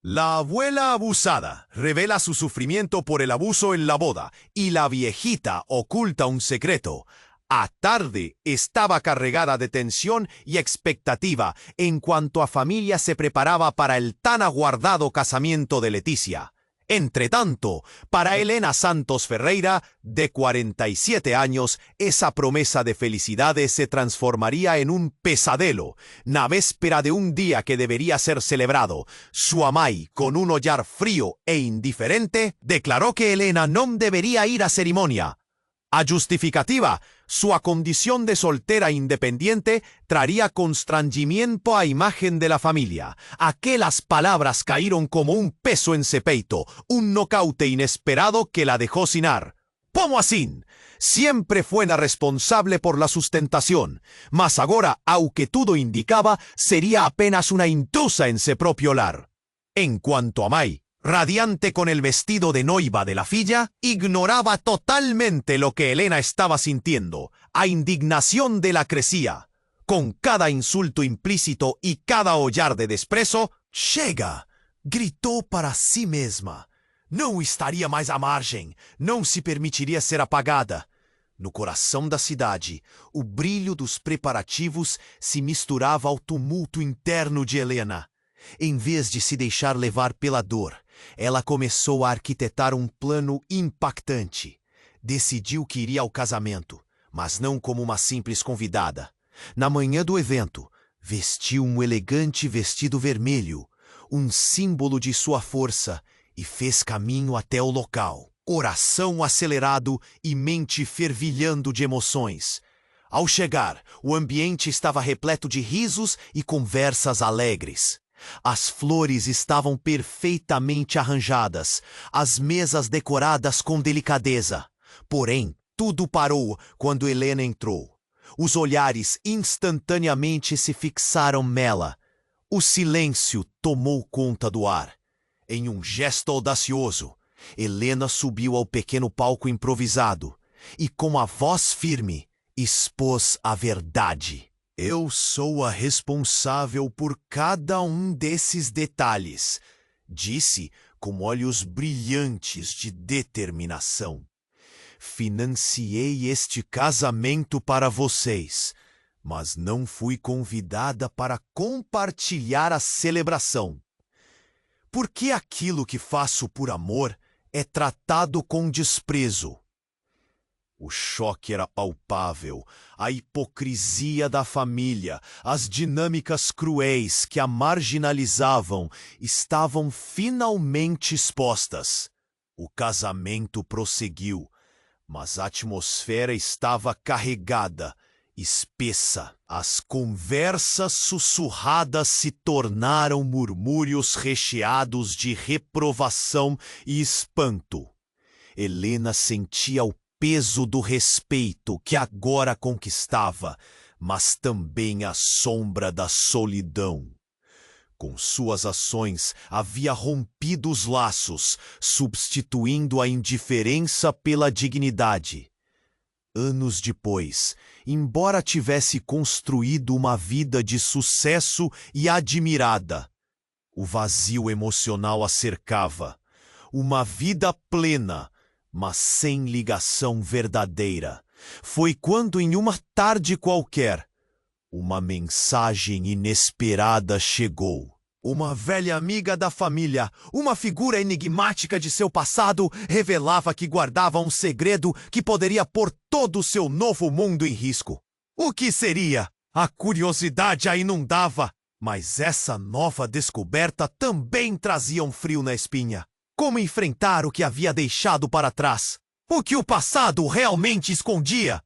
La abuela abusada revela su sufrimiento por el abuso en la boda y la viejita oculta un secreto. A tarde estaba cargada de tensión y expectativa en cuanto a familia se preparaba para el tan aguardado casamiento de Leticia. Entretanto, para Elena Santos Ferreira, de 47 años, esa promesa de felicidades se transformaría en un pesadelo. Na véspera de un día que debería ser celebrado, su amai, con un ollar frío e indiferente, declaró que Elena no debería ir a ceremonia. A justificativa, su condición de soltera independiente traería constrangimiento a imagen de la familia. Aquellas palabras cayeron como un peso en su peito, un nocaute inesperado que la dejó sin ar. ¿Cómo así? Siempre fue la responsable por la sustentación, mas ahora, aunque todo indicaba, sería apenas una intrusa en su propio lar. En cuanto a Mai, radiante con el vestido de noiva de la filla, ignoraba totalmente lo que Elena estaba sintiendo. A indignación de la crecía. Con cada insulto implícito y cada ollar de desprezo, «Chega!», gritó para sí mesma. Não estaria mais à margem, não se permitiria ser apagada. No coração da cidade, o brilho dos preparativos se misturava ao tumulto interno de Helena. Em vez de se deixar levar pela dor, ela começou a arquitetar um plano impactante. Decidiu que iria ao casamento, mas não como uma simples convidada. Na manhã do evento, vestiu um elegante vestido vermelho, um símbolo de sua força, e fez caminho até o local. Coração acelerado e mente fervilhando de emoções. Ao chegar, o ambiente estava repleto de risos e conversas alegres. As flores estavam perfeitamente arranjadas, as mesas decoradas com delicadeza. Porém, tudo parou quando Helena entrou. Os olhares instantaneamente se fixaram nela. O silêncio tomou conta do ar. Em um gesto audacioso, Helena subiu ao pequeno palco improvisado e, com a voz firme, expôs a verdade. Eu sou a responsável por cada um desses detalhes, disse com olhos brilhantes de determinação. Financiei este casamento para vocês, mas não fui convidada para compartilhar a celebração. Por que aquilo que faço por amor é tratado com desprezo? O choque era palpável, a hipocrisia da família, as dinâmicas cruéis que a marginalizavam estavam finalmente expostas. O casamento prosseguiu, mas a atmosfera estava carregada, espessa. As conversas sussurradas se tornaram murmúrios recheados de reprovação e espanto. Helena sentia o peso do respeito que agora conquistava, mas também a sombra da solidão. Com suas ações, havia rompido os laços, substituindo a indiferença pela dignidade. Anos depois, embora tivesse construído uma vida de sucesso e admirada, o vazio emocional a cercava. Uma vida plena, mas sem ligação verdadeira. Foi quando, em uma tarde qualquer, uma mensagem inesperada chegou. Uma velha amiga da família, uma figura enigmática de seu passado, revelava que guardava um segredo que poderia pôr todo o seu novo mundo em risco. O que seria? A curiosidade a inundava, mas essa nova descoberta também trazia um frio na espinha. Como enfrentar o que havia deixado para trás? O que o passado realmente escondia?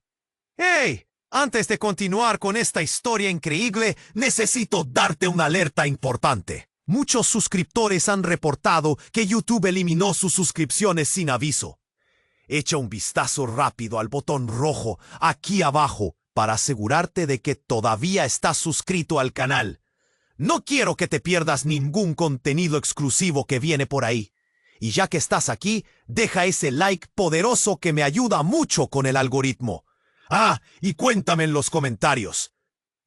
Ei! Antes de continuar con esta historia increíble, necesito darte un alerta importante. Muchos suscriptores han reportado que YouTube eliminó sus suscripciones sin aviso. Echa un vistazo rápido al botón rojo aquí abajo para asegurarte de que todavía estás suscrito al canal. No quiero que te pierdas ningún contenido exclusivo que viene por ahí. Y ya que estás aquí, deja ese like poderoso que me ayuda mucho con el algoritmo. Ah, y cuéntame en los comentarios,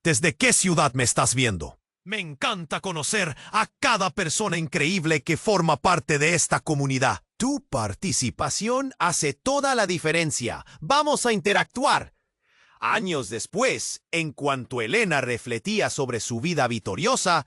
¿desde qué ciudad me estás viendo? Me encanta conocer a cada persona increíble que forma parte de esta comunidad. Tu participación hace toda la diferencia. Vamos a interactuar. Años después, en cuanto Helena refletía sobre su vida vitoriosa,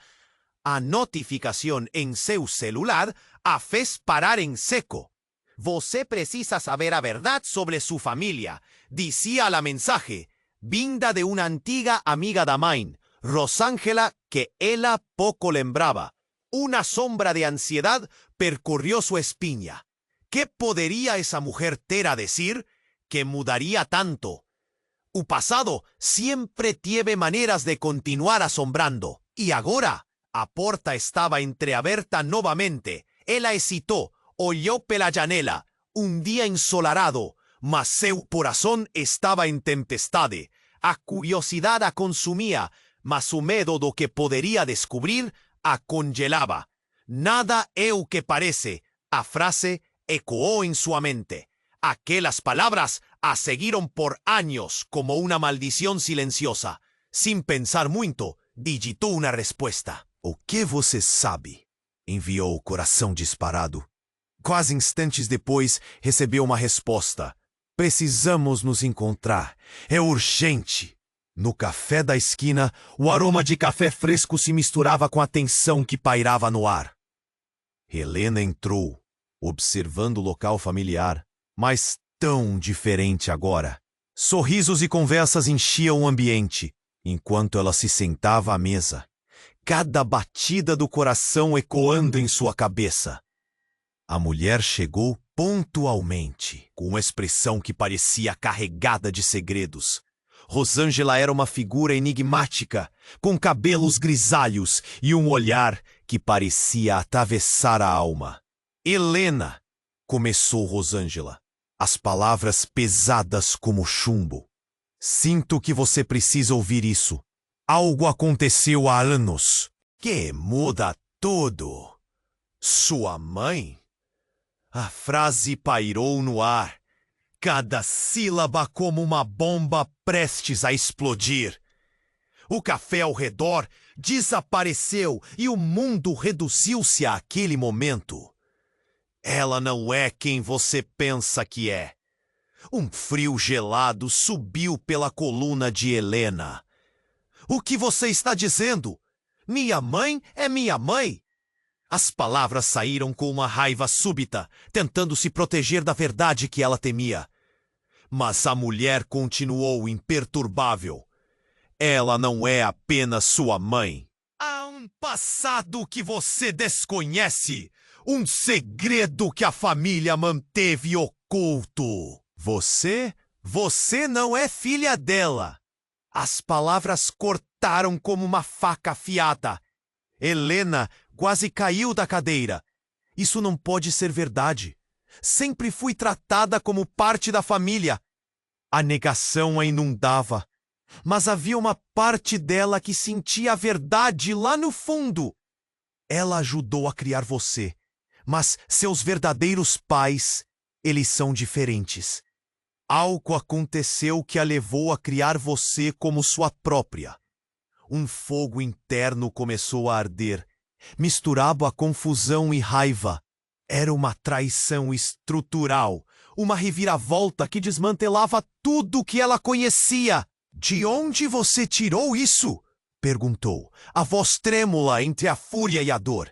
a notificación em seu celular a fez parar em seco. Você precisa saber a verdade sobre sua família, dizia a mensaje, vinda de uma antiga amiga da mãe, Rosângela, que ela pouco lembrava. Una sombra de ansiedad percorrió su espinha. ¿Qué poderia essa mulher ter a decir que mudaria tanto? O passado sempre teve maneiras de continuar assombrando. E agora, a porta estava entreaberta novamente. Ela hesitou, olhou pela janela. Dia ensolarado, mas seu coração estava em tempestade. A curiosidade a consumia, mas o medo do que poderia descobrir a congelava. Nada é o que parece. A frase ecoou em sua mente. Aquelas palavras a seguiram por anos como uma maldição silenciosa. Sem pensar muito, digitou uma resposta. O que você sabe? Enviou o coração disparado. Quase instantes depois, recebeu uma resposta. Precisamos nos encontrar. É urgente. No café da esquina, o aroma de café fresco se misturava com a tensão que pairava no ar. Helena entrou, observando o local familiar, mas tão diferente agora. Sorrisos e conversas enchiam o ambiente, enquanto ela se sentava à mesa, cada batida do coração ecoando em sua cabeça. A mulher chegou pontualmente, com uma expressão que parecia carregada de segredos. Rosângela era uma figura enigmática, com cabelos grisalhos e um olhar que parecia atravessar a alma. Helena, começou Rosângela, as palavras pesadas como chumbo. Sinto que você precisa ouvir isso. Algo aconteceu há anos que muda tudo. Sua mãe? A frase pairou no ar. Cada sílaba como uma bomba prestes a explodir. O café ao redor desapareceu e o mundo reduziu-se àquele momento. Ela não é quem você pensa que é. Um frio gelado subiu pela coluna de Helena. O que você está dizendo? Minha mãe é minha mãe. As palavras saíram com uma raiva súbita, tentando se proteger da verdade que ela temia. Mas a mulher continuou imperturbável. Ela não é apenas sua mãe. Há um passado que você desconhece. Um segredo que a família manteve oculto. Você não é filha dela. As palavras cortaram como uma faca afiada. Helena quase caiu da cadeira. Isso não pode ser verdade. Sempre fui tratada como parte da família. A negação a inundava. Mas havia uma parte dela que sentia a verdade lá no fundo. Ela ajudou a criar você. Mas seus verdadeiros pais, eles são diferentes. Algo aconteceu que a levou a criar você como sua própria. Um fogo interno começou a arder, misturado a confusão e raiva. Era uma traição estrutural, uma reviravolta que desmantelava tudo que ela conhecia. De onde você tirou isso? Perguntou, a voz trêmula entre a fúria e a dor.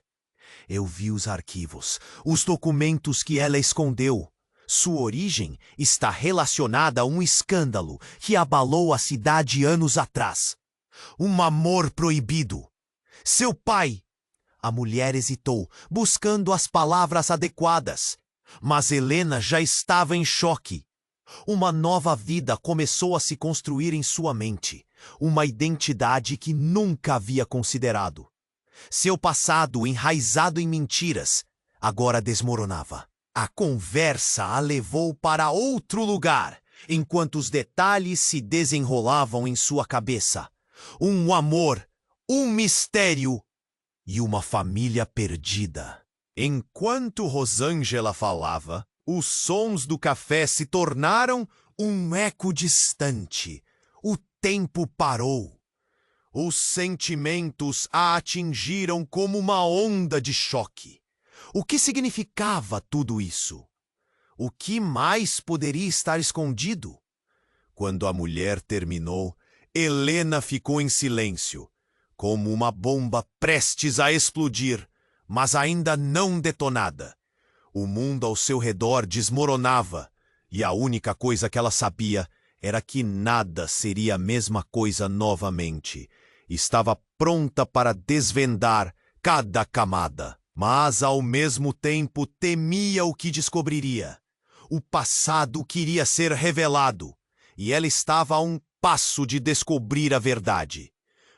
Eu vi os arquivos, os documentos que ela escondeu. Sua origem está relacionada a um escândalo que abalou a cidade anos atrás. Um amor proibido. Seu pai. A mulher hesitou, buscando as palavras adequadas. Mas Helena já estava em choque. Uma nova vida começou a se construir em sua mente. Uma identidade que nunca havia considerado. Seu passado, enraizado em mentiras, agora desmoronava. A conversa a levou para outro lugar, enquanto os detalhes se desenrolavam em sua cabeça. Um amor, um mistério e uma família perdida. Enquanto Rosângela falava, os sons do café se tornaram um eco distante. O tempo parou. Os sentimentos a atingiram como uma onda de choque. O que significava tudo isso? O que mais poderia estar escondido? Quando a mulher terminou, Helena ficou em silêncio, como uma bomba prestes a explodir, mas ainda não detonada. O mundo ao seu redor desmoronava, e a única coisa que ela sabia era que nada seria a mesma coisa novamente. Estava pronta para desvendar cada camada, mas ao mesmo tempo temia o que descobriria. O passado queria ser revelado, e ela estava a um passo de descobrir a verdade.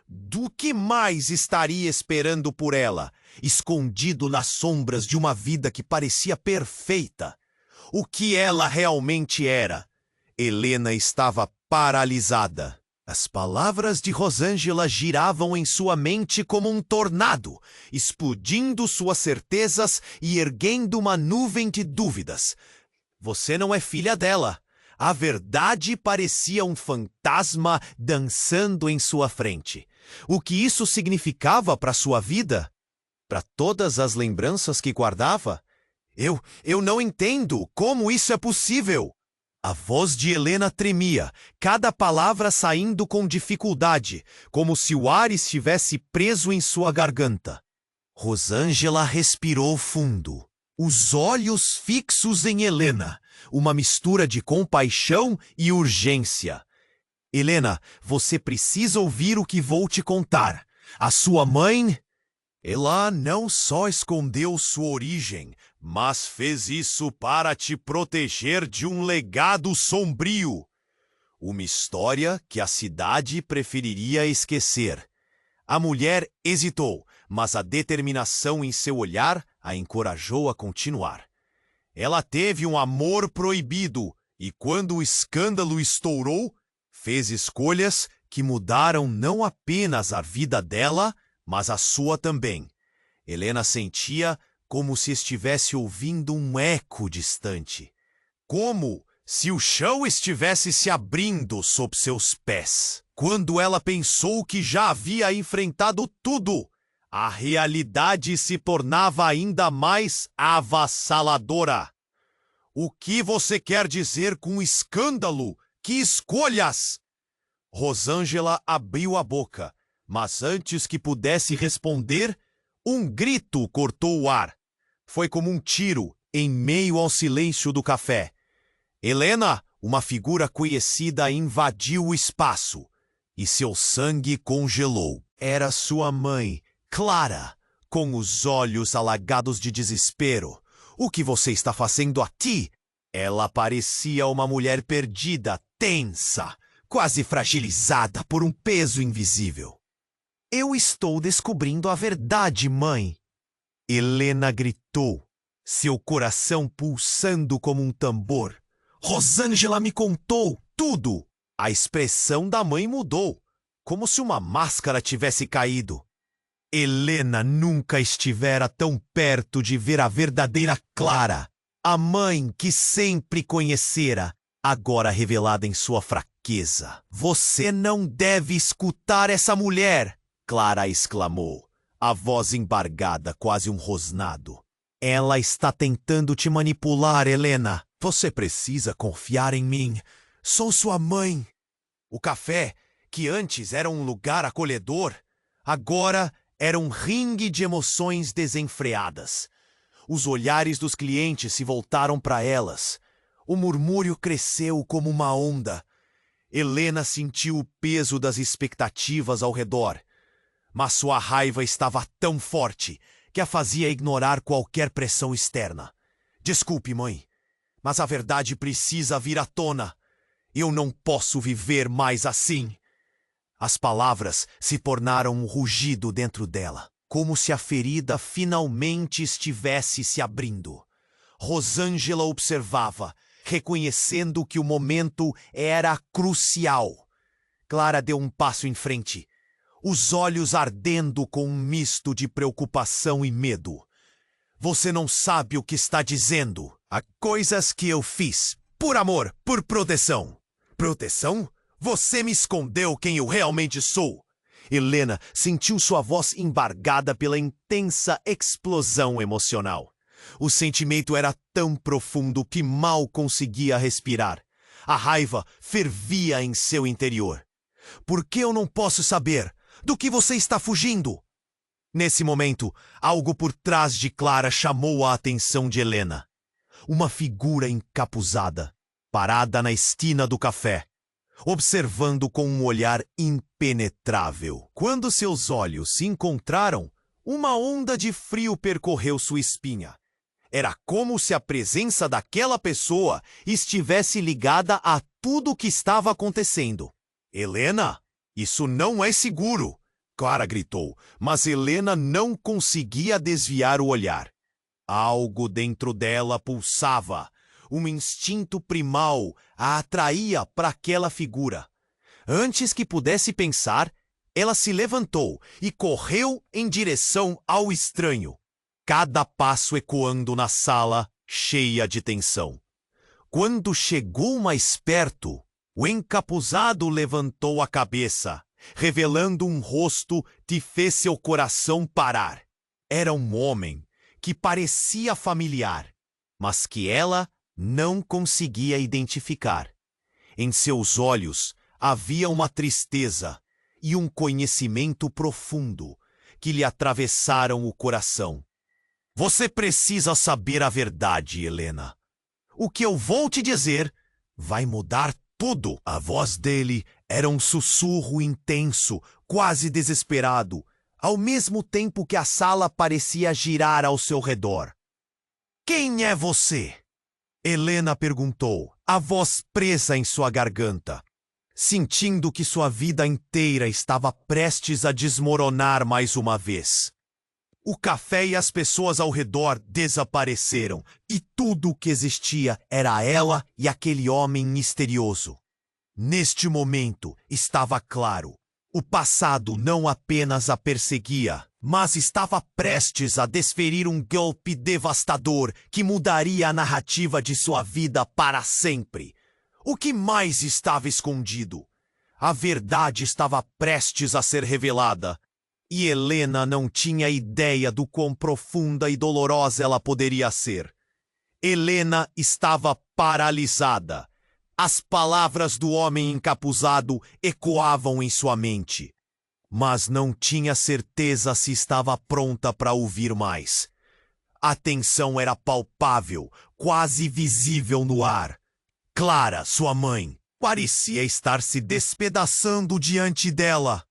Do que mais estaria esperando por ela, escondido nas sombras de uma vida que parecia perfeita? O que ela realmente era? Helena estava paralisada. As palavras de Rosângela giravam em sua mente como um tornado, explodindo suas certezas e erguendo uma nuvem de dúvidas. Você não é filha dela. A verdade parecia um fantasma dançando em sua frente. O que isso significava para sua vida? Para todas as lembranças que guardava? Eu não entendo como isso é possível. A voz de Helena tremia, cada palavra saindo com dificuldade, como se o ar estivesse preso em sua garganta. Rosângela respirou fundo, os olhos fixos em Helena, uma mistura de compaixão e urgência. Helena, você precisa ouvir o que vou te contar. A sua mãe... Ela não só escondeu sua origem, mas fez isso para te proteger de um legado sombrio. Uma história que a cidade preferiria esquecer. A mulher hesitou, mas a determinação em seu olhar a encorajou a continuar. Ela teve um amor proibido e, quando o escândalo estourou, fez escolhas que mudaram não apenas a vida dela, mas a sua também. Helena sentia como se estivesse ouvindo um eco distante. Como se o chão estivesse se abrindo sob seus pés. Quando ela pensou que já havia enfrentado tudo, a realidade se tornava ainda mais avassaladora. O que você quer dizer com escândalo? Que escolhas? Rosângela abriu a boca, mas antes que pudesse responder, um grito cortou o ar. Foi como um tiro em meio ao silêncio do café. Helena, uma figura conhecida, invadiu o espaço e seu sangue congelou. Era sua mãe, Clara, com os olhos alagados de desespero. O que você está fazendo aqui? Ela parecia uma mulher perdida, tensa, quase fragilizada por um peso invisível. Eu estou descobrindo a verdade, mãe. Helena gritou, seu coração pulsando como um tambor. Rosângela me contou tudo. A expressão da mãe mudou, como se uma máscara tivesse caído. Helena nunca estivera tão perto de ver a verdadeira Clara, a mãe que sempre conhecera, agora revelada em sua fraqueza. Você não deve escutar essa mulher! Clara exclamou, a voz embargada, quase um rosnado. Ela está tentando te manipular, Helena. Você precisa confiar em mim. Sou sua mãe. O café, que antes era um lugar acolhedor, agora era um ringue de emoções desenfreadas. Os olhares dos clientes se voltaram para elas. O murmúrio cresceu como uma onda. Helena sentiu o peso das expectativas ao redor. Mas sua raiva estava tão forte que a fazia ignorar qualquer pressão externa. Desculpe, mãe, mas a verdade precisa vir à tona. Eu não posso viver mais assim. As palavras se tornaram um rugido dentro dela, como se a ferida finalmente estivesse se abrindo. Rosângela observava, reconhecendo que o momento era crucial. Clara deu um passo em frente, os olhos ardendo com um misto de preocupação e medo. Você não sabe o que está dizendo. Há coisas que eu fiz, por amor, por proteção. Proteção? Você me escondeu quem eu realmente sou. Helena sentiu sua voz embargada pela intensa explosão emocional. O sentimento era tão profundo que mal conseguia respirar. A raiva fervia em seu interior. Por que eu não posso saber? Do que você está fugindo? Nesse momento, algo por trás de Clara chamou a atenção de Helena. Uma figura encapuzada, parada na esquina do café, observando com um olhar impenetrável. Quando seus olhos se encontraram, uma onda de frio percorreu sua espinha. Era como se a presença daquela pessoa estivesse ligada a tudo o que estava acontecendo. Helena, isso não é seguro! Clara gritou, mas Helena não conseguia desviar o olhar. Algo dentro dela pulsava. Um instinto primal a atraía para aquela figura. Antes que pudesse pensar, ela se levantou e correu em direção ao estranho, cada passo ecoando na sala, cheia de tensão. Quando chegou mais perto, o encapuzado levantou a cabeça, revelando um rosto que fez seu coração parar. Era um homem que parecia familiar, mas que ela não conseguia identificar. Em seus olhos havia uma tristeza e um conhecimento profundo que lhe atravessaram o coração. Você precisa saber a verdade, Helena. O que eu vou te dizer vai mudar tudo. A voz dele era um sussurro intenso, quase desesperado, ao mesmo tempo que a sala parecia girar ao seu redor. Quem é você? Helena perguntou, a voz presa em sua garganta, sentindo que sua vida inteira estava prestes a desmoronar mais uma vez. O café e as pessoas ao redor desapareceram, e tudo o que existia era ela e aquele homem misterioso. Neste momento, estava claro. O passado não apenas a perseguia, mas estava prestes a desferir um golpe devastador que mudaria a narrativa de sua vida para sempre. O que mais estava escondido? A verdade estava prestes a ser revelada, e Helena não tinha ideia do quão profunda e dolorosa ela poderia ser. Helena estava paralisada. As palavras do homem encapuzado ecoavam em sua mente, mas não tinha certeza se estava pronta para ouvir mais. A tensão era palpável, quase visível no ar. Clara, sua mãe, parecia estar se despedaçando diante dela.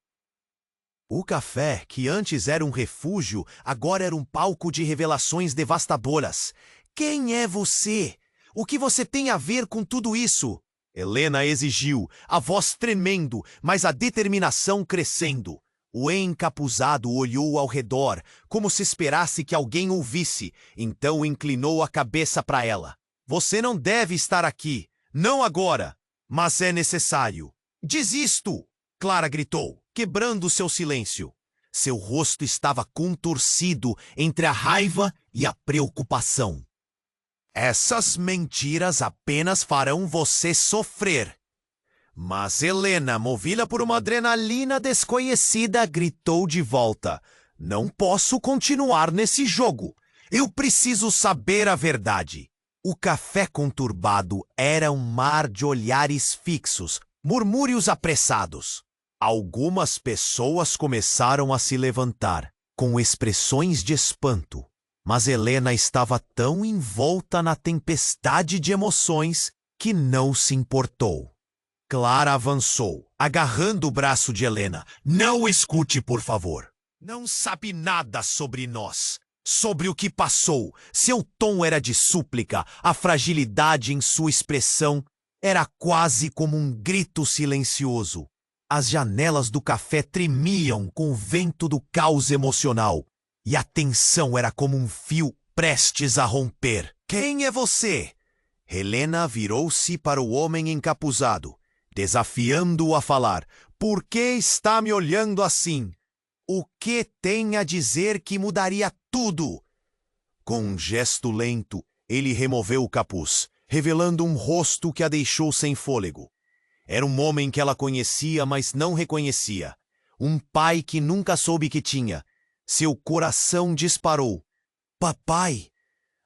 O café, que antes era um refúgio, agora era um palco de revelações devastadoras. Quem é você? O que você tem a ver com tudo isso? Helena exigiu, a voz tremendo, mas a determinação crescendo. O encapuzado olhou ao redor, como se esperasse que alguém ouvisse, então inclinou a cabeça para ela. Você não deve estar aqui, não agora, mas é necessário. Diz isto! Clara gritou, quebrando seu silêncio. Seu rosto estava contorcido entre a raiva e a preocupação. Essas mentiras apenas farão você sofrer. Mas Helena, movida por uma adrenalina desconhecida, gritou de volta. Não posso continuar nesse jogo. Eu preciso saber a verdade. O café conturbado era um mar de olhares fixos, murmúrios apressados. Algumas pessoas começaram a se levantar, com expressões de espanto. Mas Helena estava tão envolta na tempestade de emoções que não se importou. Clara avançou, agarrando o braço de Helena. Não escute, por favor. Não sabe nada sobre nós, sobre o que passou. Seu tom era de súplica, a fragilidade em sua expressão era quase como um grito silencioso. As janelas do café tremiam com o vento do caos emocional. E a tensão era como um fio prestes a romper. Quem é você? Helena virou-se para o homem encapuzado, desafiando-o a falar. Por que está me olhando assim? O que tem a dizer que mudaria tudo? Com um gesto lento, ele removeu o capuz, revelando um rosto que a deixou sem fôlego. Era um homem que ela conhecia, mas não reconhecia. Um pai que nunca soube que tinha. Seu coração disparou. Papai!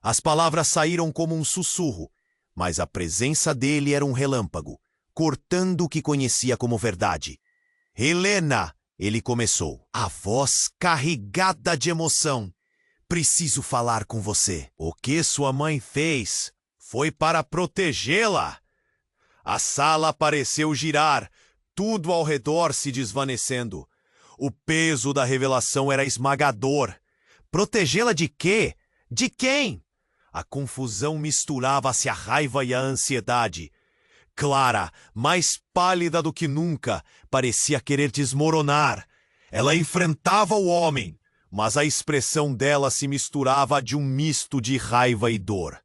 As palavras saíram como um sussurro, mas a presença dele era um relâmpago, cortando o que conhecia como verdade. Helena! Ele começou, a voz carregada de emoção. Preciso falar com você. O que sua mãe fez foi para protegê-la. A sala pareceu girar, tudo ao redor se desvanecendo. O peso da revelação era esmagador. Protegê-la de quê? De quem? A confusão misturava-se à raiva e à ansiedade. Clara, mais pálida do que nunca, parecia querer desmoronar. Ela enfrentava o homem, mas a expressão dela se misturava a de um misto de raiva e dor.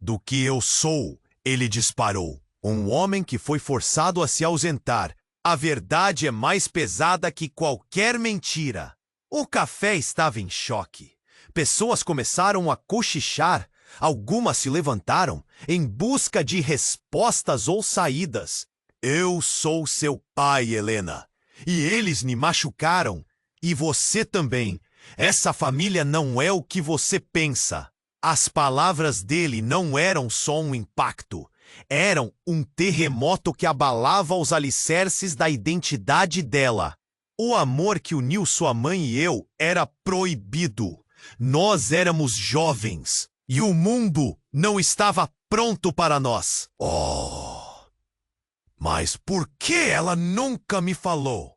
Do que eu sou, ele disparou. Um homem que foi forçado a se ausentar. A verdade é mais pesada que qualquer mentira. O café estava em choque. Pessoas começaram a cochichar. Algumas se levantaram em busca de respostas ou saídas. Eu sou seu pai, Helena. E eles me machucaram. E você também. Essa família não é o que você pensa. As palavras dele não eram só um impacto. Eram um terremoto que abalava os alicerces da identidade dela. O amor que uniu sua mãe e eu era proibido. Nós éramos jovens. E o mundo não estava pronto para nós. Oh! Mas por que ela nunca me falou?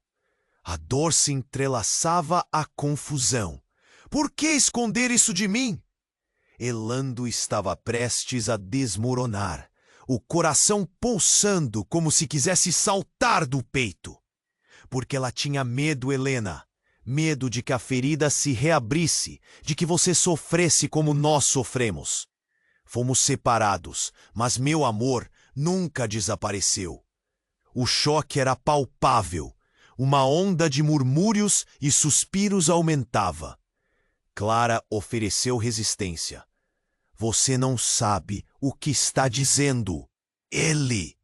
A dor se entrelaçava à confusão. Por que esconder isso de mim? Elando estava prestes a desmoronar, o coração pulsando como se quisesse saltar do peito. Porque ela tinha medo, Helena. Medo de que a ferida se reabrisse, de que você sofresse como nós sofremos. Fomos separados, mas meu amor nunca desapareceu. O choque era palpável. Uma onda de murmúrios e suspiros aumentava. Clara ofereceu resistência. Você não sabe o que está dizendo. Ele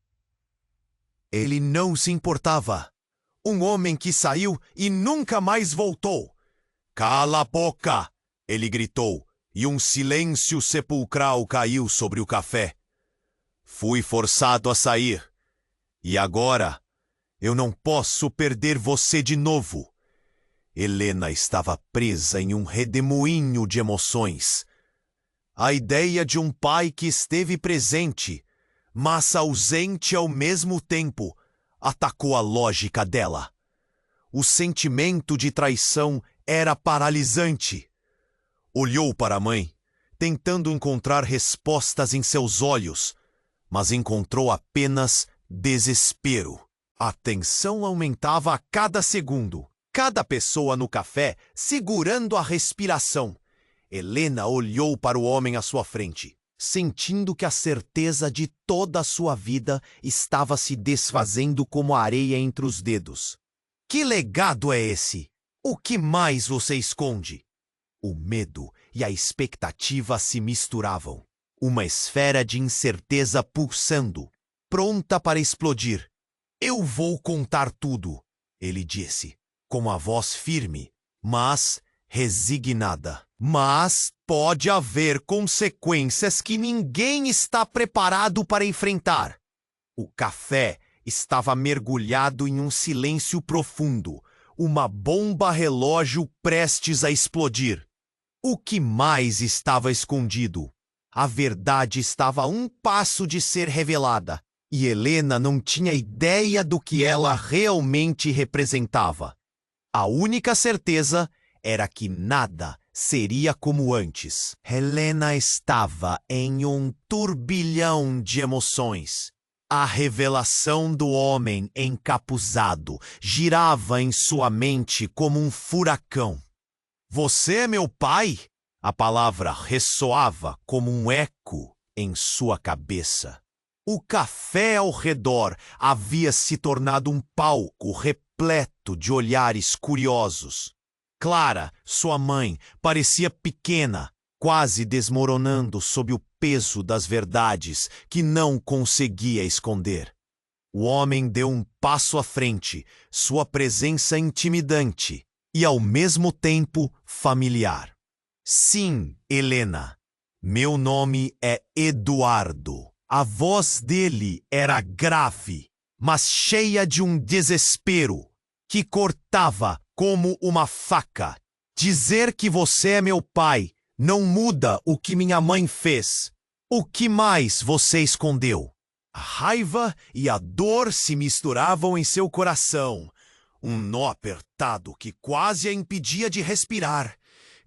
não se importava. Um homem que saiu e nunca mais voltou. Cala a boca! Ele gritou, e um silêncio sepulcral caiu sobre o café. Fui forçado a sair. E agora, eu não posso perder você de novo. Helena estava presa em um redemoinho de emoções. A ideia de um pai que esteve presente, mas ausente ao mesmo tempo, atacou a lógica dela. O sentimento de traição era paralisante. Olhou para a mãe, tentando encontrar respostas em seus olhos, mas encontrou apenas desespero. A tensão aumentava a cada segundo. Cada pessoa no café segurando a respiração. Helena olhou para o homem à sua frente, sentindo que a certeza de toda a sua vida estava se desfazendo como areia entre os dedos. Que legado é esse? O que mais você esconde? O medo e a expectativa se misturavam. Uma esfera de incerteza pulsando, pronta para explodir. Eu vou contar tudo, ele disse, com a voz firme, mas resignada. Mas pode haver consequências que ninguém está preparado para enfrentar. O café estava mergulhado em um silêncio profundo, uma bomba relógio prestes a explodir. O que mais estava escondido? A verdade estava a um passo de ser revelada, e Helena não tinha ideia do que ela realmente representava. A única certeza era que nada seria como antes. Helena estava em um turbilhão de emoções. A revelação do homem encapuzado girava em sua mente como um furacão. Você é meu pai? A palavra ressoava como um eco em sua cabeça. O café ao redor havia se tornado um palco repleto de olhares curiosos. Clara, sua mãe, parecia pequena, quase desmoronando sob o peso das verdades que não conseguia esconder. O homem deu um passo à frente, sua presença intimidante e, ao mesmo tempo, familiar. Sim, Helena. Meu nome é Eduardo. A voz dele era grave, mas cheia de um desespero que cortava como uma faca. Dizer que você é meu pai não muda o que minha mãe fez. O que mais você escondeu? A raiva e a dor se misturavam em seu coração. Um nó apertado que quase a impedia de respirar.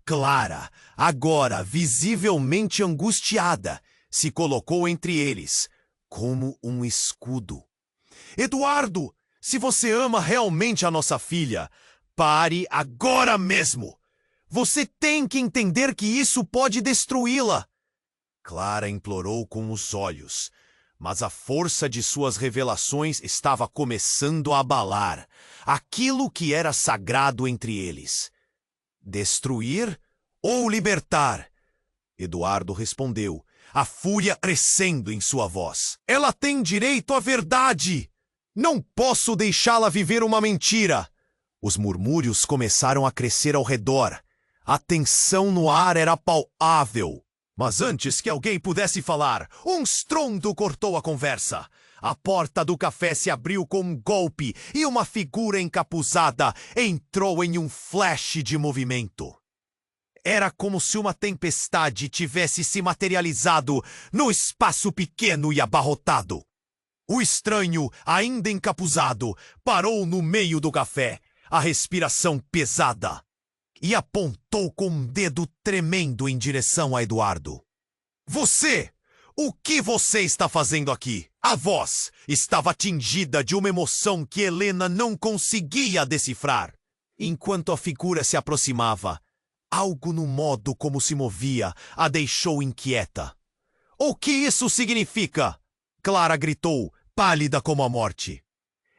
Clara, agora visivelmente angustiada, se colocou entre eles, como um escudo. Eduardo, se você ama realmente a nossa filha, pare agora mesmo! Você tem que entender que isso pode destruí-la! Clara implorou com os olhos, mas a força de suas revelações estava começando a abalar aquilo que era sagrado entre eles. Destruir ou libertar? Eduardo respondeu, a fúria crescendo em sua voz. Ela tem direito à verdade! Não posso deixá-la viver uma mentira! Os murmúrios começaram a crescer ao redor. A tensão no ar era palpável. Mas antes que alguém pudesse falar, um estrondo cortou a conversa. A porta do café se abriu com um golpe e uma figura encapuzada entrou em um flash de movimento. Era como se uma tempestade tivesse se materializado no espaço pequeno e abarrotado. O estranho, ainda encapuzado, parou no meio do café, a respiração pesada, e apontou com um dedo tremendo em direção a Eduardo. Você! O que você está fazendo aqui? A voz estava tingida de uma emoção que Helena não conseguia decifrar. Enquanto a figura se aproximava, algo no modo como se movia a deixou inquieta. O que isso significa? Clara gritou, pálida como a morte.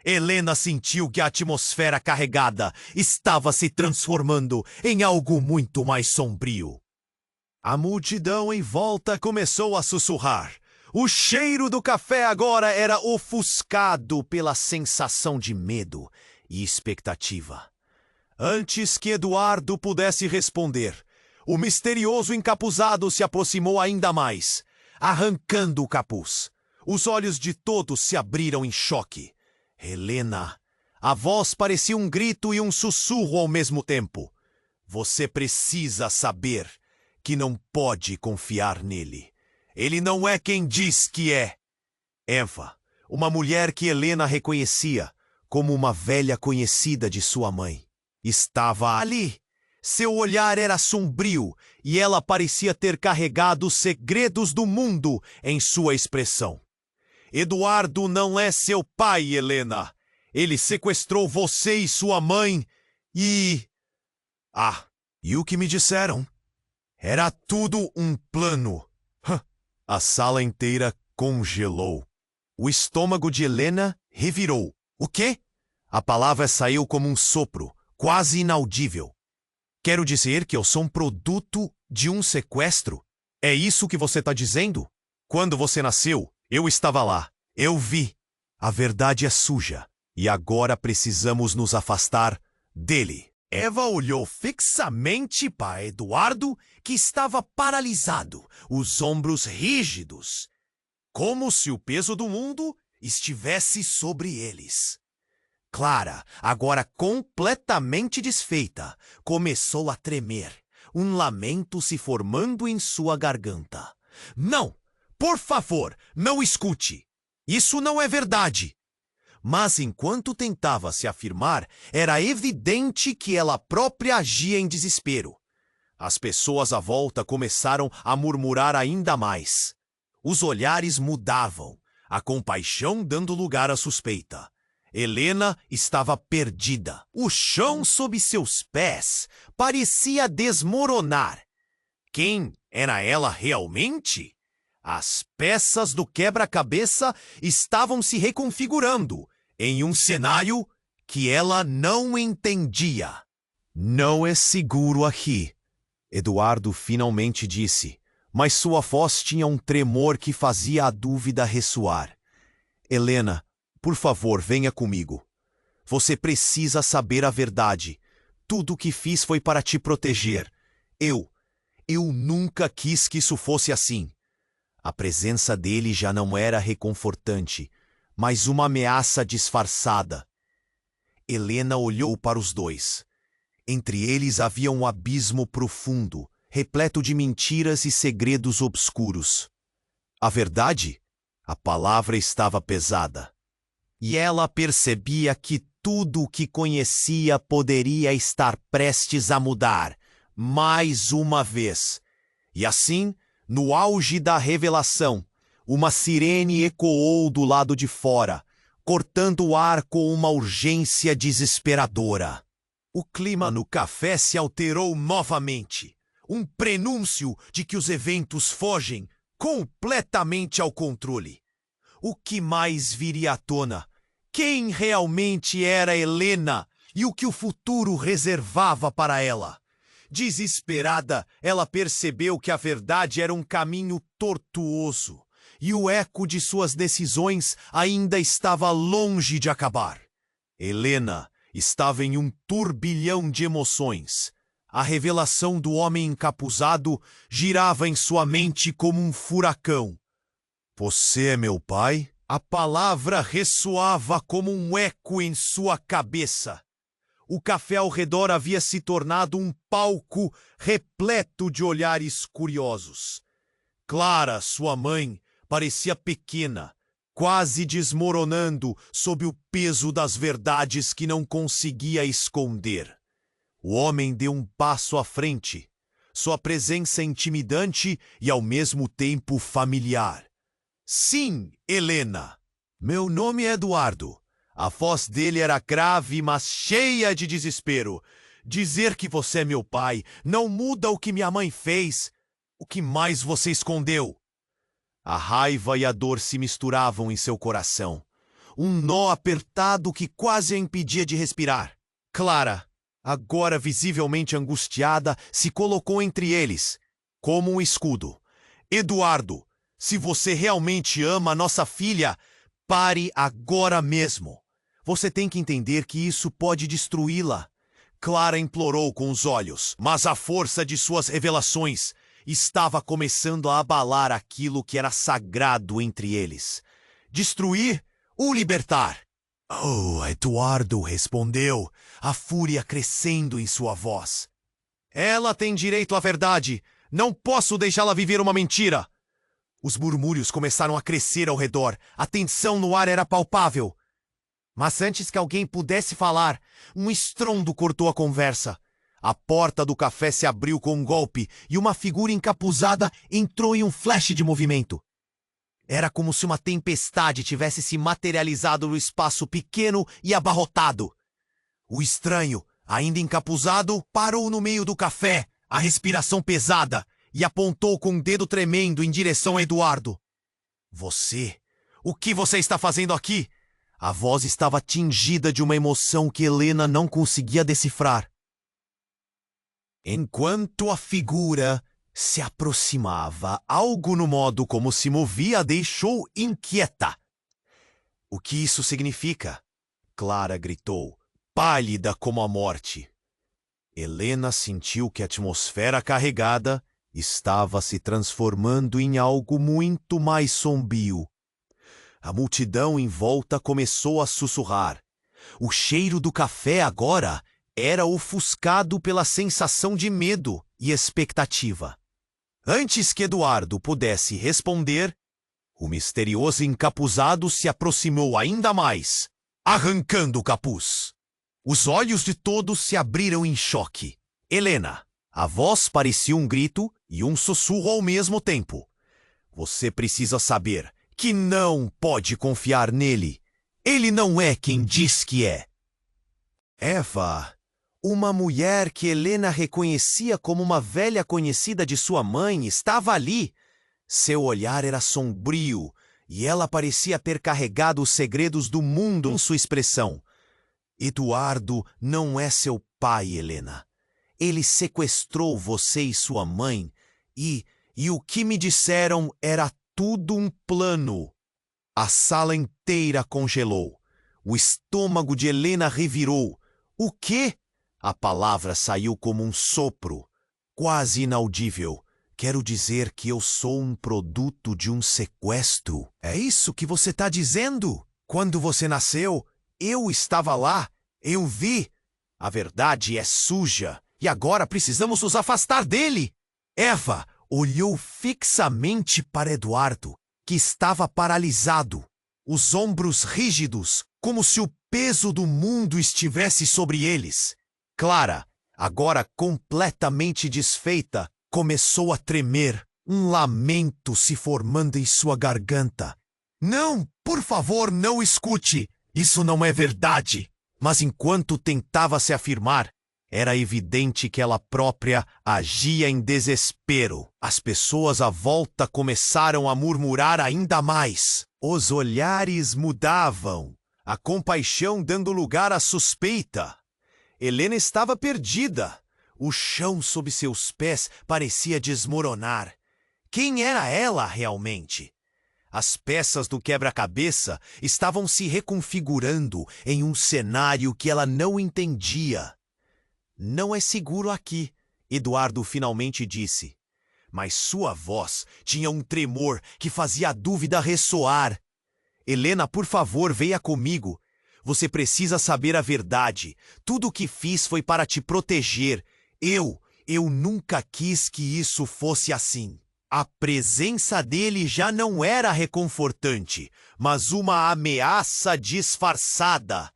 Helena sentiu que a atmosfera carregada estava se transformando em algo muito mais sombrio. A multidão em volta começou a sussurrar. O cheiro do café agora era ofuscado pela sensação de medo e expectativa. Antes que Eduardo pudesse responder, o misterioso encapuzado se aproximou ainda mais, arrancando o capuz. Os olhos de todos se abriram em choque. Helena, a voz parecia um grito e um sussurro ao mesmo tempo. Você precisa saber que não pode confiar nele. Ele não é quem diz que é. Eva, uma mulher que Helena reconhecia como uma velha conhecida de sua mãe, estava ali. Seu olhar era sombrio e ela parecia ter carregado os segredos do mundo em sua expressão. Eduardo não é seu pai, Helena. Ele sequestrou você e sua mãe e... Ah, e o que me disseram? Era tudo um plano. A sala inteira congelou. O estômago de Helena revirou. O quê? A palavra saiu como um sopro, quase inaudível. Quero dizer que eu sou um produto de um sequestro? É isso que você está dizendo? Quando você nasceu, eu estava lá. Eu vi. A verdade é suja. E agora precisamos nos afastar dele. Eva olhou fixamente para Eduardo, que estava paralisado, os ombros rígidos, como se o peso do mundo estivesse sobre eles. Clara, agora completamente desfeita, começou a tremer, um lamento se formando em sua garganta. Não! Por favor, não escute! Isso não é verdade! Mas enquanto tentava se afirmar, era evidente que ela própria agia em desespero. As pessoas à volta começaram a murmurar ainda mais. Os olhares mudavam, a compaixão dando lugar à suspeita. Helena estava perdida. O chão sob seus pés parecia desmoronar. Quem era ela realmente? As peças do quebra-cabeça estavam se reconfigurando em um cenário que ela não entendia. Não é seguro aqui, Eduardo finalmente disse, mas sua voz tinha um tremor que fazia a dúvida ressoar. Helena, Por favor, venha comigo. Você precisa saber a verdade. Tudo o que fiz foi para te proteger. Eu nunca quis que isso fosse assim. A presença dele já não era reconfortante, mas uma ameaça disfarçada. Helena olhou para os dois. Entre eles havia um abismo profundo, repleto de mentiras e segredos obscuros. A verdade? A palavra estava pesada. E ela percebia que tudo o que conhecia poderia estar prestes a mudar, mais uma vez. E assim, no auge da revelação, uma sirene ecoou do lado de fora, cortando o ar com uma urgência desesperadora. O clima no café se alterou novamente. Um prenúncio de que os eventos fogem completamente ao controle. O que mais viria à tona? Quem realmente era Helena e o que o futuro reservava para ela? Desesperada, ela percebeu que a verdade era um caminho tortuoso e o eco de suas decisões ainda estava longe de acabar. Helena estava em um turbilhão de emoções. A revelação do homem encapuzado girava em sua mente como um furacão. Você é meu pai? A palavra ressoava como um eco em sua cabeça. O café ao redor havia se tornado um palco repleto de olhares curiosos. Clara, sua mãe, parecia pequena, quase desmoronando sob o peso das verdades que não conseguia esconder. O homem deu um passo à frente, sua presença intimidante e ao mesmo tempo familiar. Sim, Helena. Meu nome é Eduardo. A voz dele era grave, mas cheia de desespero. Dizer que você é meu pai não muda o que minha mãe fez. O que mais você escondeu? A raiva e a dor se misturavam em seu coração. Um nó apertado que quase a impedia de respirar. Clara, agora visivelmente angustiada, se colocou entre eles, como um escudo. Eduardo, se você realmente ama nossa filha, pare agora mesmo. Você tem que entender que isso pode destruí-la. Clara implorou com os olhos, mas a força de suas revelações estava começando a abalar aquilo que era sagrado entre eles. Destruir ou libertar? Oh, Eduardo respondeu, a fúria crescendo em sua voz. Ela tem direito à verdade. Não posso deixá-la viver uma mentira. Os murmúrios começaram a crescer ao redor. A tensão no ar era palpável. Mas antes que alguém pudesse falar, um estrondo cortou a conversa. A porta do café se abriu com um golpe e uma figura encapuzada entrou em um flash de movimento. Era como se uma tempestade tivesse se materializado no espaço pequeno e abarrotado. O estranho, ainda encapuzado, parou no meio do café, a respiração pesada, e apontou com um dedo tremendo em direção a Eduardo. Você? O que você está fazendo aqui? A voz estava tingida de uma emoção que Helena não conseguia decifrar. Enquanto a figura se aproximava, algo no modo como se movia a deixou inquieta. O que isso significa? Clara gritou, pálida como a morte. Helena sentiu que a atmosfera carregada estava se transformando em algo muito mais sombrio. A multidão em volta começou a sussurrar. O cheiro do café agora era ofuscado pela sensação de medo e expectativa. Antes que Eduardo pudesse responder, o misterioso encapuzado se aproximou ainda mais, arrancando o capuz. Os olhos de todos se abriram em choque. Helena, a voz parecia um grito e um sussurro ao mesmo tempo. Você precisa saber que não pode confiar nele. Ele não é quem diz que é. Eva, uma mulher que Helena reconhecia como uma velha conhecida de sua mãe, estava ali. Seu olhar era sombrio e ela parecia ter carregado os segredos do mundo em sua expressão. Eduardo não é seu pai, Helena. Ele sequestrou você e sua mãe e o que me disseram era tudo um plano. A sala inteira congelou. O estômago de Helena revirou. O quê? A palavra saiu como um sopro, quase inaudível. Quero dizer que eu sou um produto de um sequestro. É isso que você está dizendo? Quando você nasceu, eu estava lá. Eu vi. A verdade é suja. E agora precisamos nos afastar dele. Eva olhou fixamente para Eduardo, que estava paralisado, os ombros rígidos, como se o peso do mundo estivesse sobre eles. Clara, agora completamente desfeita, começou a tremer, um lamento se formando em sua garganta. Não, por favor, não escute. Isso não é verdade. Mas enquanto tentava se afirmar, era evidente que ela própria agia em desespero. As pessoas à volta começaram a murmurar ainda mais. Os olhares mudavam, a compaixão dando lugar à suspeita. Helena estava perdida. O chão sob seus pés parecia desmoronar. Quem era ela realmente? As peças do quebra-cabeça estavam se reconfigurando em um cenário que ela não entendia. Não é seguro aqui, Eduardo finalmente disse. Mas sua voz tinha um tremor que fazia a dúvida ressoar. Helena, por favor, venha comigo. Você precisa saber a verdade. Tudo o que fiz foi para te proteger. Eu nunca quis que isso fosse assim. A presença dele já não era reconfortante, mas uma ameaça disfarçada.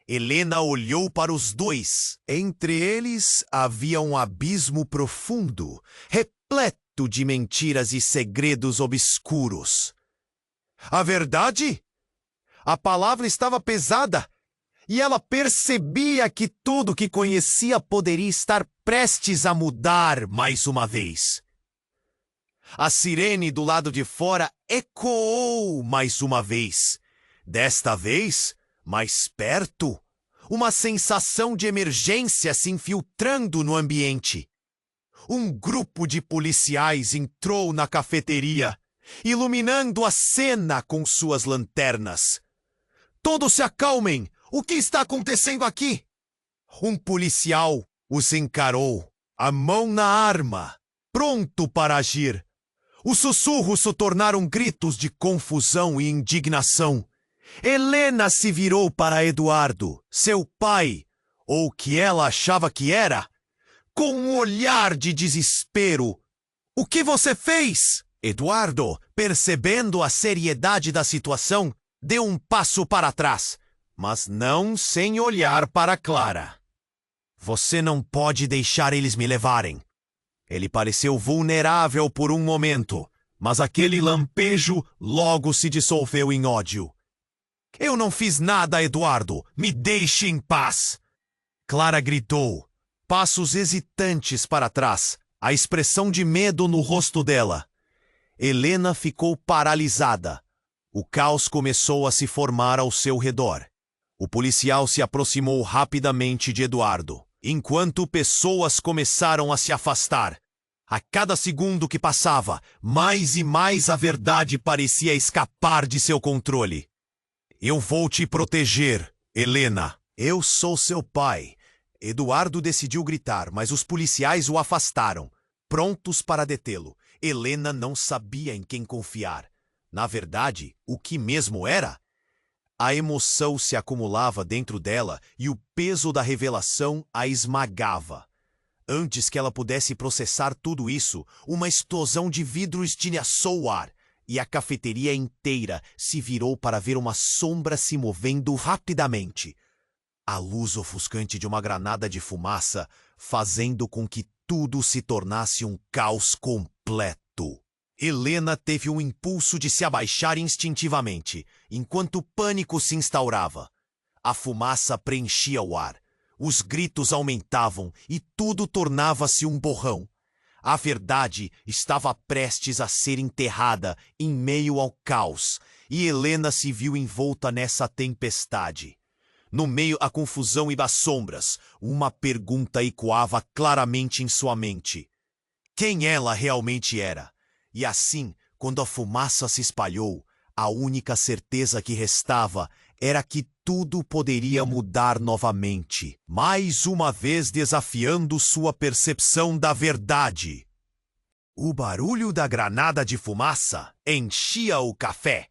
Helena olhou para os dois. Entre eles havia um abismo profundo, repleto de mentiras e segredos obscuros. A verdade? A palavra estava pesada, e ela percebia que tudo que conhecia poderia estar prestes a mudar mais uma vez. A sirene do lado de fora ecoou mais uma vez. Desta vez, mais perto, uma sensação de emergência se infiltrando no ambiente. Um grupo de policiais entrou na cafeteria, iluminando a cena com suas lanternas. Todos se acalmem! O que está acontecendo aqui? Um policial os encarou, a mão na arma, pronto para agir. Os sussurros se tornaram gritos de confusão e indignação. Helena se virou para Eduardo, seu pai, ou o que ela achava que era, com um olhar de desespero. O que você fez? Eduardo, percebendo a seriedade da situação, deu um passo para trás, mas não sem olhar para Clara. Você não pode deixar eles me levarem. Ele pareceu vulnerável por um momento, mas aquele lampejo logo se dissolveu em ódio. Eu não fiz nada, Eduardo. Me deixe em paz. Clara gritou, passos hesitantes para trás, a expressão de medo no rosto dela. Helena ficou paralisada. O caos começou a se formar ao seu redor. O policial se aproximou rapidamente de Eduardo, enquanto pessoas começaram a se afastar. A cada segundo que passava, mais e mais a verdade parecia escapar de seu controle. Eu vou te proteger, Helena. Eu sou seu pai. Eduardo decidiu gritar, mas os policiais o afastaram, prontos para detê-lo. Helena não sabia em quem confiar. Na verdade, o que mesmo era? A emoção se acumulava dentro dela e o peso da revelação a esmagava. Antes que ela pudesse processar tudo isso, uma explosão de vidro estilhaçou o ar, e a cafeteria inteira se virou para ver uma sombra se movendo rapidamente. A luz ofuscante de uma granada de fumaça, fazendo com que tudo se tornasse um caos completo. Helena teve um impulso de se abaixar instintivamente, enquanto o pânico se instaurava. A fumaça preenchia o ar. Os gritos aumentavam e tudo tornava-se um borrão. A verdade estava prestes a ser enterrada em meio ao caos, e Helena se viu envolta nessa tempestade. No meio da confusão e das sombras, uma pergunta ecoava claramente em sua mente. Quem ela realmente era? E assim, quando a fumaça se espalhou, A única certeza que restava era que tudo poderia mudar novamente, mais uma vez desafiando sua percepção da verdade. O barulho da granada de fumaça enchia o café.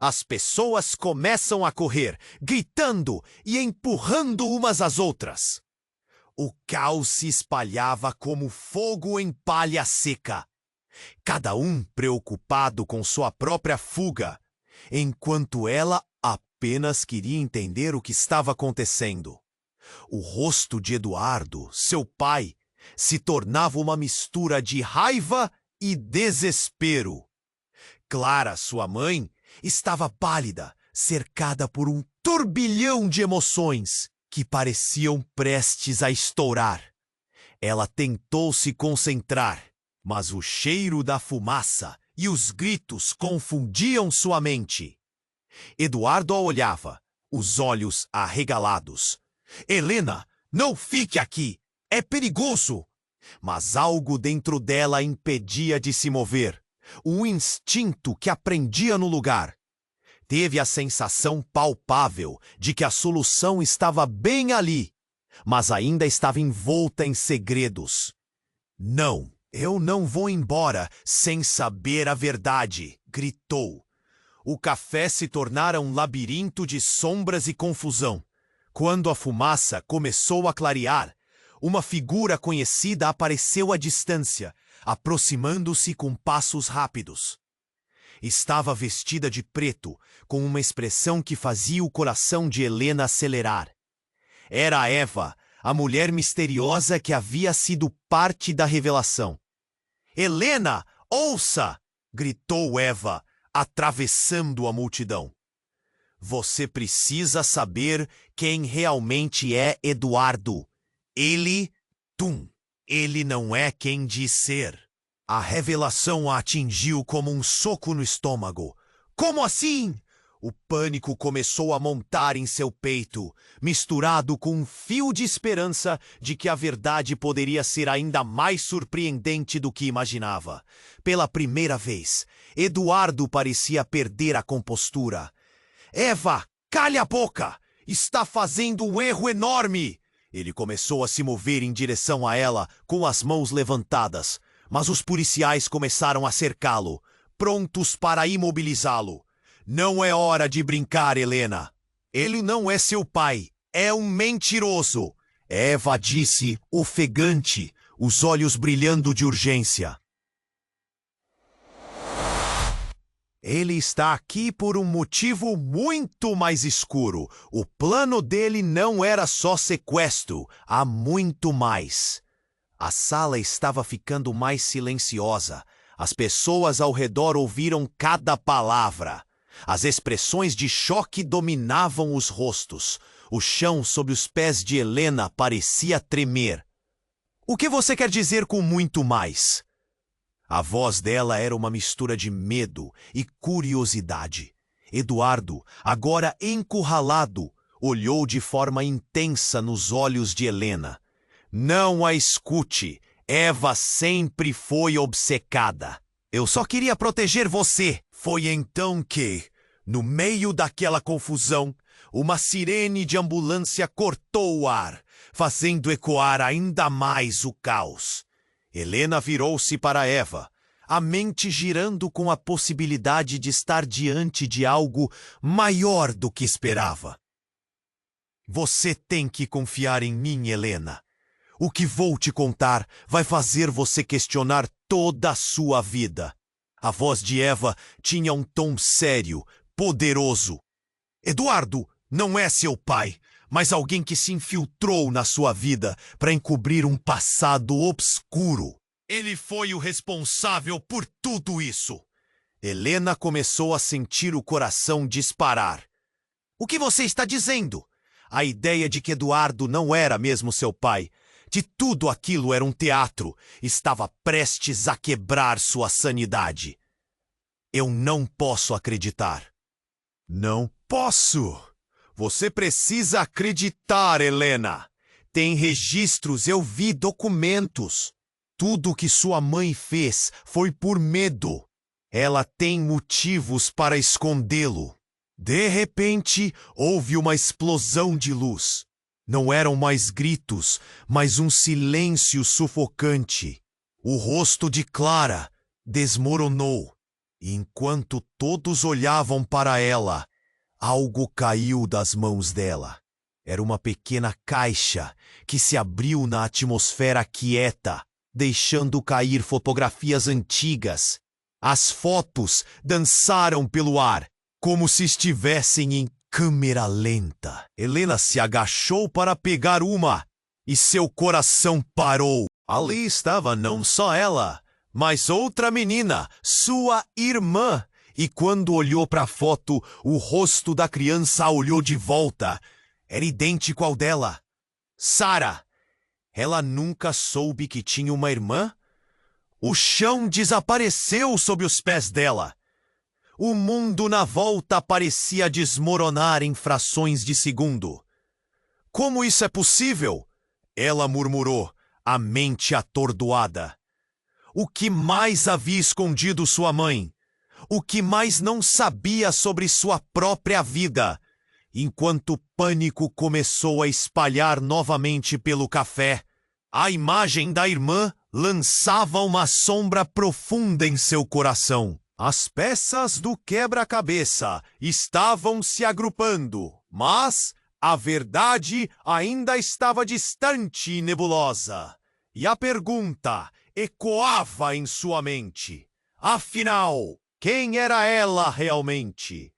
As pessoas começam a correr, gritando e empurrando umas às outras. O caos se espalhava como fogo em palha seca. Cada um preocupado com sua própria fuga, enquanto ela apenas queria entender o que estava acontecendo. O rosto de Eduardo, seu pai, se tornava uma mistura de raiva e desespero. Clara, sua mãe, estava pálida, cercada por um turbilhão de emoções que pareciam prestes a estourar. Ela tentou se concentrar, mas o cheiro da fumaça e os gritos confundiam sua mente. Eduardo a olhava, os olhos arregalados. Helena, não fique aqui! É perigoso! Mas algo dentro dela impedia de se mover. Um instinto que aprendia no lugar. Teve a sensação palpável de que a solução estava bem ali, mas ainda estava envolta em segredos. Não, eu não vou embora sem saber a verdade, gritou. O café se tornara um labirinto de sombras e confusão. Quando a fumaça começou a clarear, uma figura conhecida apareceu à distância, aproximando-se com passos rápidos. Estava vestida de preto, com uma expressão que fazia o coração de Helena acelerar. Era Eva, a mulher misteriosa que havia sido parte da revelação. Helena, ouça! Gritou Eva, atravessando a multidão. Você precisa saber quem realmente é Eduardo. Ele não é quem diz ser. A revelação a atingiu como um soco no estômago. Como assim? O pânico começou a montar em seu peito, misturado com um fio de esperança de que a verdade poderia ser ainda mais surpreendente do que imaginava. Pela primeira vez, Eduardo parecia perder a compostura. Eva, cale a boca! Está fazendo um erro enorme! Ele começou a se mover em direção a ela, com as mãos levantadas. Mas os policiais começaram a cercá-lo, prontos para imobilizá-lo. Não é hora de brincar, Helena. Ele não é seu pai, é um mentiroso. Eva disse, ofegante, os olhos brilhando de urgência. Ele está aqui por um motivo muito mais escuro. O plano dele não era só sequestro, há muito mais. A sala estava ficando mais silenciosa. As pessoas ao redor ouviram cada palavra. As expressões de choque dominavam os rostos. O chão sob os pés de Helena parecia tremer. O que você quer dizer com muito mais? A voz dela era uma mistura de medo e curiosidade. Eduardo, agora encurralado, olhou de forma intensa nos olhos de Helena. Não a escute. Eva sempre foi obcecada. Eu só queria proteger você. Foi então que, no meio daquela confusão, uma sirene de ambulância cortou o ar, fazendo ecoar ainda mais o caos. Helena virou-se para Eva, a mente girando com a possibilidade de estar diante de algo maior do que esperava. Você tem que confiar em mim, Helena. O que vou te contar vai fazer você questionar toda a sua vida. A voz de Eva tinha um tom sério, poderoso. Eduardo não é seu pai, mas alguém que se infiltrou na sua vida para encobrir um passado obscuro. Ele foi o responsável por tudo isso. Helena começou a sentir o coração disparar. O que você está dizendo? A ideia de que Eduardo não era mesmo seu pai, de tudo aquilo era um teatro, estava prestes a quebrar sua sanidade. Eu não posso acreditar. Não posso. Você precisa acreditar, Helena. Tem registros, eu vi documentos. Tudo o que sua mãe fez foi por medo. Ela tem motivos para escondê-lo. De repente, houve uma explosão de luz. Não eram mais gritos, mas um silêncio sufocante. O rosto de Clara desmoronou. E enquanto todos olhavam para ela, algo caiu das mãos dela. Era uma pequena caixa que se abriu na atmosfera quieta, deixando cair fotografias antigas. As fotos dançaram pelo ar, como se estivessem em câmera lenta. Helena se agachou para pegar uma, e seu coração parou. Ali estava não só ela, mas outra menina, sua irmã. E quando olhou para a foto, o rosto da criança a olhou de volta. Era idêntico ao dela. Sarah. Ela nunca soube que tinha uma irmã? O chão desapareceu sob os pés dela. O mundo na volta parecia desmoronar em frações de segundo. Como isso é possível? Ela murmurou, a mente atordoada. O que mais havia escondido sua mãe? O que mais não sabia sobre sua própria vida? Enquanto o pânico começou a espalhar novamente pelo café, a imagem da irmã lançava uma sombra profunda em seu coração. As peças do quebra-cabeça estavam se agrupando, mas a verdade ainda estava distante e nebulosa. E a pergunta ecoava em sua mente. Afinal, quem era ela realmente?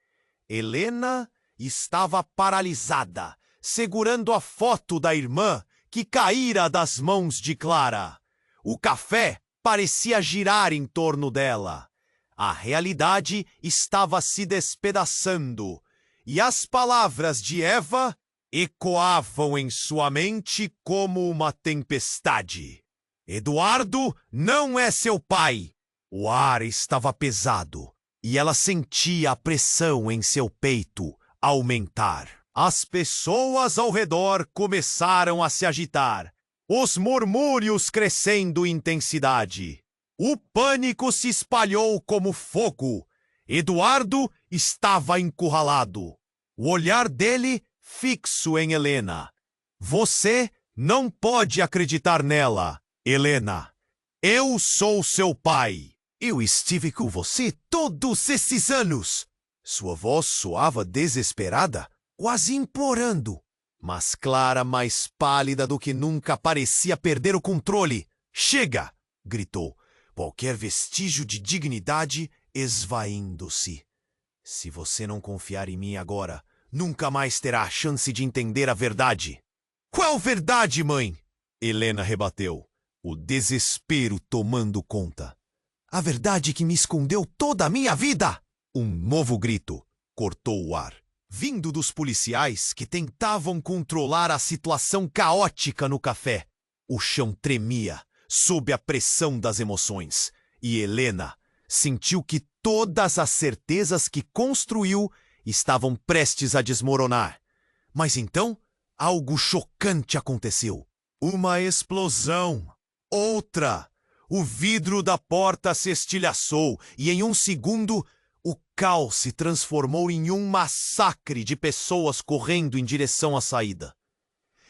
Helena estava paralisada, segurando a foto da irmã que caíra das mãos de Clara. O café parecia girar em torno dela. A realidade estava se despedaçando, e as palavras de Eva ecoavam em sua mente como uma tempestade. Eduardo não é seu pai. O ar estava pesado, e ela sentia a pressão em seu peito aumentar. As pessoas ao redor começaram a se agitar, os murmúrios crescendo em intensidade. O pânico se espalhou como fogo. Eduardo estava encurralado, o olhar dele fixo em Helena. Você não pode acreditar nela, Helena. Eu sou seu pai. Eu estive com você todos esses anos. Sua voz soava desesperada, quase implorando. Mas Clara, mais pálida do que nunca, parecia perder o controle. Chega! Gritou, qualquer vestígio de dignidade esvaindo-se. Se você não confiar em mim agora, nunca mais terá a chance de entender a verdade. Qual verdade, mãe? Helena rebateu, o desespero tomando conta. A verdade que me escondeu toda a minha vida! Um novo grito cortou o ar, vindo dos policiais que tentavam controlar a situação caótica no café. O chão tremia sob a pressão das emoções, e Helena sentiu que todas as certezas que construiu estavam prestes a desmoronar. Mas então, algo chocante aconteceu. Uma explosão. Outra. O vidro da porta se estilhaçou e em um segundo o caos se transformou em um massacre de pessoas correndo em direção à saída.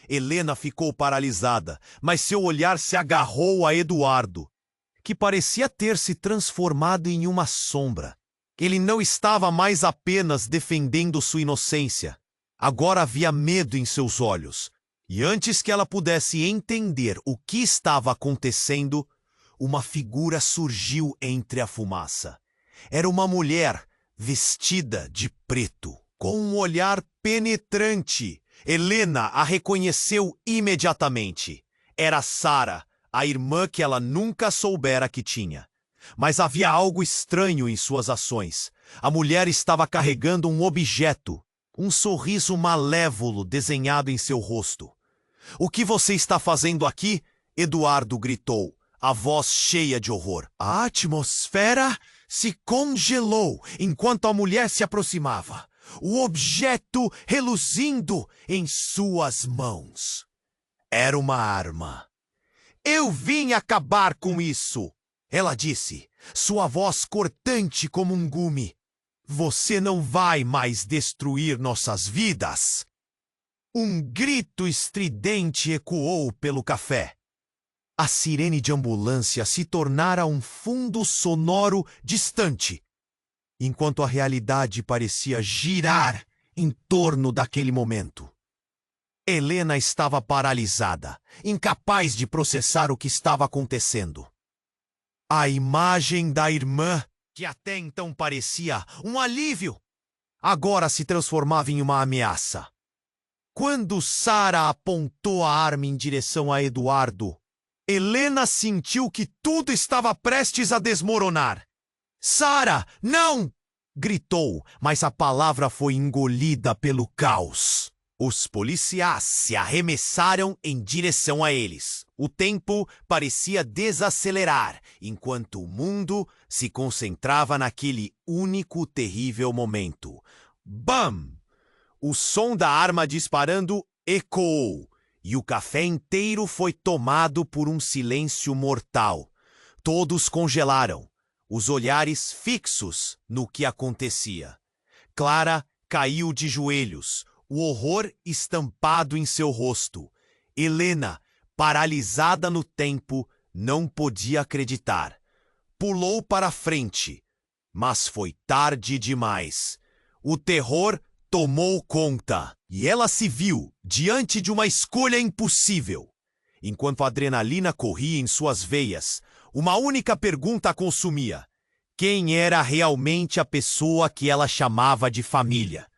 Helena ficou paralisada, mas seu olhar se agarrou a Eduardo, que parecia ter se transformado em uma sombra. Ele não estava mais apenas defendendo sua inocência. Agora havia medo em seus olhos. E antes que ela pudesse entender o que estava acontecendo, uma figura surgiu entre a fumaça. Era uma mulher vestida de preto, com um olhar penetrante. Helena a reconheceu imediatamente. Era Sarah, a irmã que ela nunca soubera que tinha. Mas havia algo estranho em suas ações. A mulher estava carregando um objeto, um sorriso malévolo desenhado em seu rosto. "O que você está fazendo aqui?" Eduardo gritou, a voz cheia de horror. A atmosfera se congelou enquanto a mulher se aproximava, o objeto reluzindo em suas mãos. Era uma arma. "Eu vim acabar com isso", ela disse, sua voz cortante como um gume. Você não vai mais destruir nossas vidas. Um grito estridente ecoou pelo café. A sirene de ambulância se tornara um fundo sonoro distante, enquanto a realidade parecia girar em torno daquele momento. Helena estava paralisada, incapaz de processar o que estava acontecendo. A imagem da irmã, que até então parecia um alívio, agora se transformava em uma ameaça. Quando Sarah apontou a arma em direção a Eduardo, Helena sentiu que tudo estava prestes a desmoronar. "Sarah, não!" gritou, mas a palavra foi engolida pelo caos. Os policiais se arremessaram em direção a eles. O tempo parecia desacelerar, enquanto o mundo se concentrava naquele único terrível momento. Bam! O som da arma disparando ecoou, e o café inteiro foi tomado por um silêncio mortal. Todos congelaram, os olhares fixos no que acontecia. Clara caiu de joelhos, o horror estampado em seu rosto. Helena, paralisada no tempo, não podia acreditar. Pulou para a frente, mas foi tarde demais. O terror tomou conta, e ela se viu diante de uma escolha impossível. Enquanto a adrenalina corria em suas veias, uma única pergunta a consumia: quem era realmente a pessoa que ela chamava de família?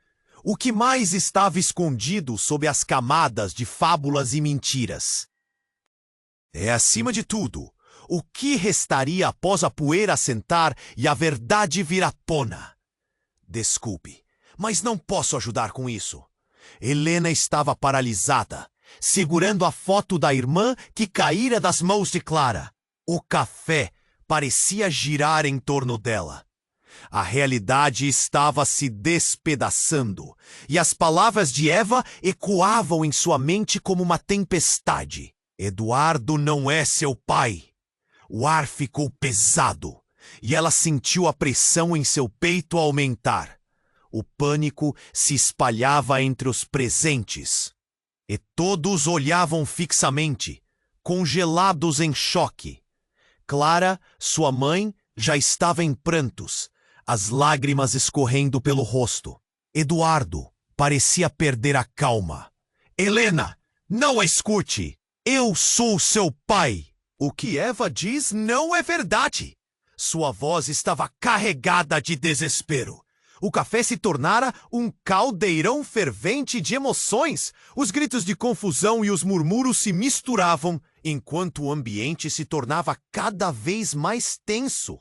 O que mais estava escondido sob as camadas de fábulas e mentiras? Acima de tudo, o que restaria após a poeira assentar e a verdade vir à tona? Desculpe, mas não posso ajudar com isso. Helena estava paralisada, segurando a foto da irmã que caíra das mãos de Clara. O café parecia girar em torno dela. A realidade estava se despedaçando, e as palavras de Eva ecoavam em sua mente como uma tempestade. Eduardo não é seu pai. O ar ficou pesado, e ela sentiu a pressão em seu peito aumentar. O pânico se espalhava entre os presentes, e todos olhavam fixamente, congelados em choque. Clara, sua mãe, já estava em prantos, as lágrimas escorrendo pelo rosto. Eduardo parecia perder a calma. "Helena, não a escute! Eu sou seu pai!" O que Eva diz não é verdade. Sua voz estava carregada de desespero. O café se tornara um caldeirão fervente de emoções. Os gritos de confusão e os murmúrios se misturavam, enquanto o ambiente se tornava cada vez mais tenso.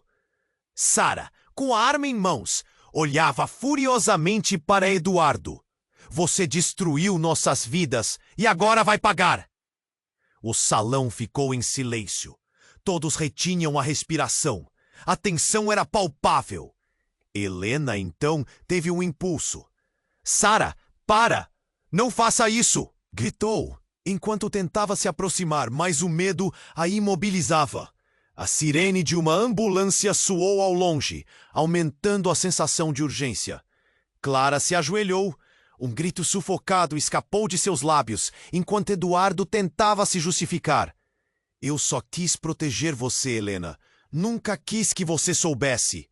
Sarah, com a arma em mãos, olhava furiosamente para Eduardo. "Você destruiu nossas vidas e agora vai pagar!" O salão ficou em silêncio. Todos retinham a respiração. A tensão era palpável. Helena, então, teve um impulso. "Sarah, para! Não faça isso!" gritou, enquanto tentava se aproximar, mas o medo a imobilizava. A sirene de uma ambulância soou ao longe, aumentando a sensação de urgência. Clara se ajoelhou. Um grito sufocado escapou de seus lábios, enquanto Eduardo tentava se justificar. "Eu só quis proteger você, Helena. Nunca quis que você soubesse."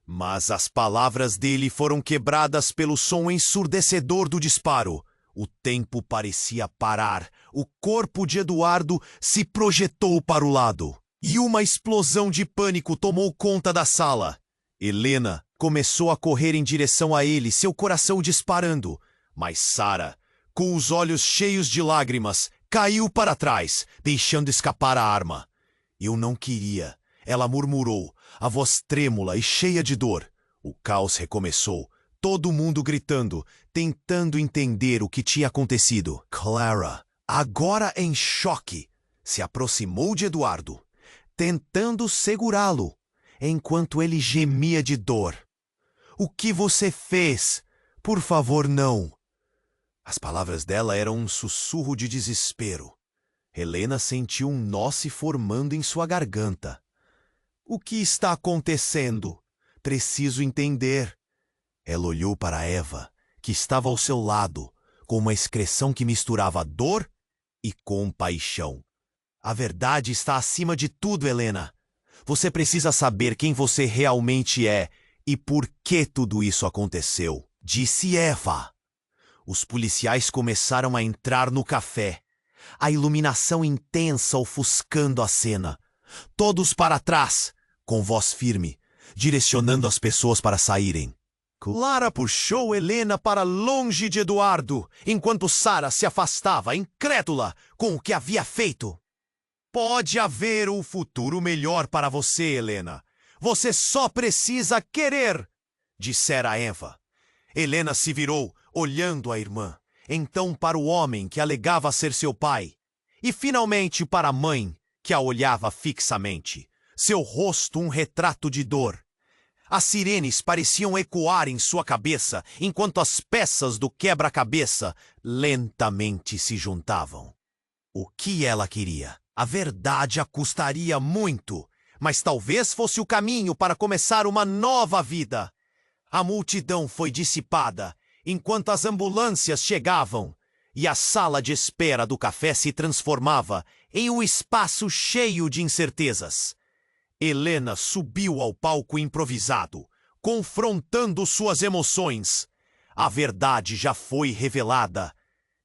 Mas as palavras dele foram quebradas pelo som ensurdecedor do disparo. O tempo parecia parar. O corpo de Eduardo se projetou para o lado. E uma explosão de pânico tomou conta da sala. Helena começou a correr em direção a ele, seu coração disparando. Mas Sarah, com os olhos cheios de lágrimas, caiu para trás, deixando escapar a arma. "Eu não queria," ela murmurou, a voz trêmula e cheia de dor. O caos recomeçou, todo mundo gritando, tentando entender o que tinha acontecido. Clara, agora em choque, se aproximou de Eduardo, tentando segurá-lo, enquanto ele gemia de dor. "O que você fez? Por favor, não!" As palavras dela eram um sussurro de desespero. Helena sentiu um nó se formando em sua garganta. O que está acontecendo? Preciso entender. Ela olhou para Eva, que estava ao seu lado, com uma expressão que misturava dor e compaixão. A verdade está acima de tudo, Helena. Você precisa saber quem você realmente é e por que tudo isso aconteceu, disse Eva. Os policiais começaram a entrar no café, a iluminação intensa ofuscando a cena. Todos para trás, com voz firme, direcionando as pessoas para saírem. Clara puxou Helena para longe de Eduardo, enquanto Sara se afastava, incrédula com o que havia feito. Pode haver um futuro melhor para você, Helena. Você só precisa querer, dissera Eva. Helena se virou, olhando a irmã, então para o homem que alegava ser seu pai, e finalmente para a mãe, que a olhava fixamente, seu rosto um retrato de dor. As sirenes pareciam ecoar em sua cabeça, enquanto as peças do quebra-cabeça lentamente se juntavam. O que ela queria? A verdade a custaria muito, mas talvez fosse o caminho para começar uma nova vida. A multidão foi dissipada, enquanto as ambulâncias chegavam, e a sala de espera do café se transformava em um espaço cheio de incertezas. Helena subiu ao palco improvisado, confrontando suas emoções. A verdade já foi revelada.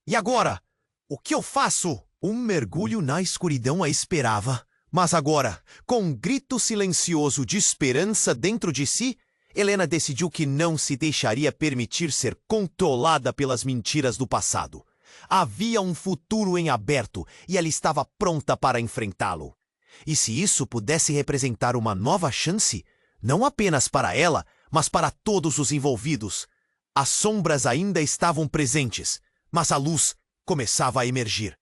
E agora? O que eu faço? Um mergulho na escuridão a esperava. Mas agora, com um grito silencioso de esperança dentro de si, Helena decidiu que não se deixaria permitir ser controlada pelas mentiras do passado. Havia um futuro em aberto e ela estava pronta para enfrentá-lo. E se isso pudesse representar uma nova chance, não apenas para ela, mas para todos os envolvidos. As sombras ainda estavam presentes, mas a luz começava a emergir.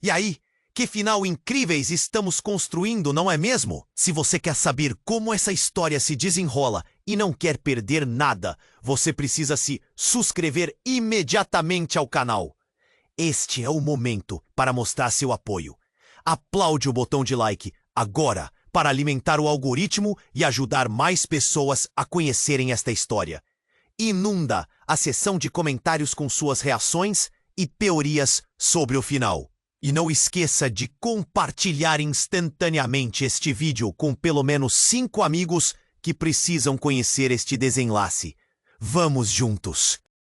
E aí, que final incríveis estamos construindo, não é mesmo? Se você quer saber como essa história se desenrola e não quer perder nada, você precisa se suscrever imediatamente ao canal. Este é o momento para mostrar seu apoio. Aplaude o botão de like agora para alimentar o algoritmo e ajudar mais pessoas a conhecerem esta história. Inunda a seção de comentários com suas reações e teorias sobre o final. E não esqueça de compartilhar instantaneamente este vídeo com pelo menos 5 amigos que precisam conhecer este desenlace. Vamos juntos!